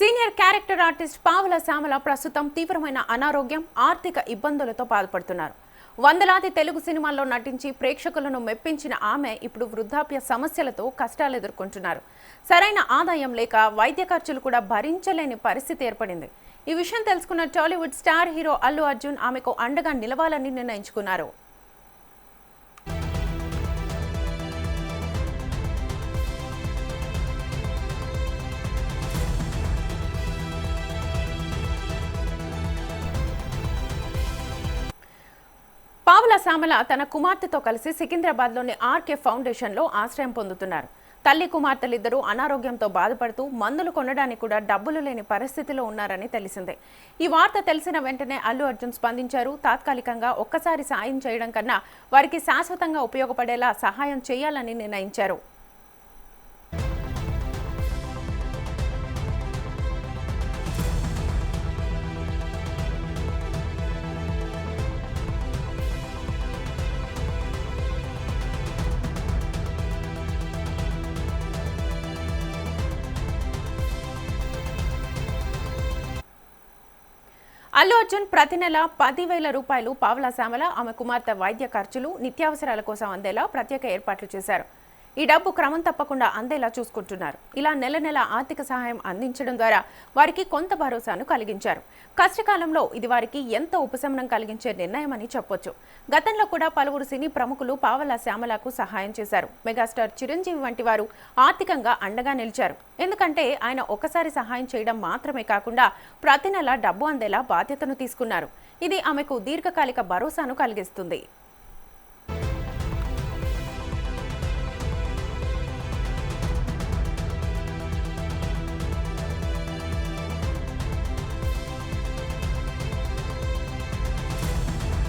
Senior character artist పావల Shyamala ప్రస్తుతం తీవ్రమైన అనారోగ్యం, ఆర్థిక ఇబ్బందులతో బాధపడుతున్నారు. వందలాది తెలుగు సినిమాల్లో నటించి ప్రేక్షకులను మెప్పించిన ఆమె ఇప్పుడు వృద్ధాప్య సమస్యలతో కష్టాలు ఎదుర్కొంటున్నారు. సరైన ఆదాయం లేక వైద్య ఖర్చులు కూడా భరించలేని పరిస్థితి ఏర్పడింది. ఈ విషయం తెలుసుకున్న టాలీవుడ్ స్టార్ హీరో అల్లు అర్జున్ ఆమెకు అండగా నిలవాలని నిర్ణయించుకున్నారు. పావల శ్యామల తన కుమార్తెతో కలిసి సికింద్రాబాద్లోని ఆర్కే ఫౌండేషన్లో ఆశ్రయం పొందుతున్నారు. తల్లి కుమార్తెలిద్దరూ అనారోగ్యంతో బాధపడుతూ మందులు కొనడానికి కూడా డబ్బులు లేని పరిస్థితిలో ఉన్నారని తెలిసిందే. ఈ వార్త తెలిసిన వెంటనే అల్లు అర్జున్ స్పందించారు. తాత్కాలికంగా ఒక్కసారి సాయం చేయడం కన్నా వారికి శాశ్వతంగా ఉపయోగపడేలా సహాయం చేయాలని నిర్ణయించారు. అల్లు అర్జున్ ప్రతి నెల 10,000 రూపాయలు పావల శ్యామల, ఆమె కుమార్తె వైద్య ఖర్చులు, నిత్యావసరాల కోసం అందేలా ప్రత్యేక ఏర్పాట్లు చేశారు. ఈ డబ్బు క్రమం తప్పకుండా అందేలా చూసుకుంటున్నారు. ఇలా నెల నెల ఆర్థిక సహాయం అందించడం ద్వారా వారికి కొంత భరోసాను కలిగించారు. కష్టకాలంలో ఇది వారికి ఎంతో ఉపశమనం కలిగించే నిర్ణయమని చెప్పొచ్చు. గతంలో కూడా పలువురు సినీ ప్రముఖులు పావల శ్యామలకు సహాయం చేశారు. మెగాస్టార్ చిరంజీవి వంటి వారు ఆర్థికంగా అండగా నిలిచారు. ఎందుకంటే ఆయన ఒకసారి సహాయం చేయడం మాత్రమే కాకుండా ప్రతి నెల డబ్బు అందేలా బాధ్యతను తీసుకున్నారు. ఇది ఆమెకు దీర్ఘకాలిక భరోసాను కలిగిస్తుంది.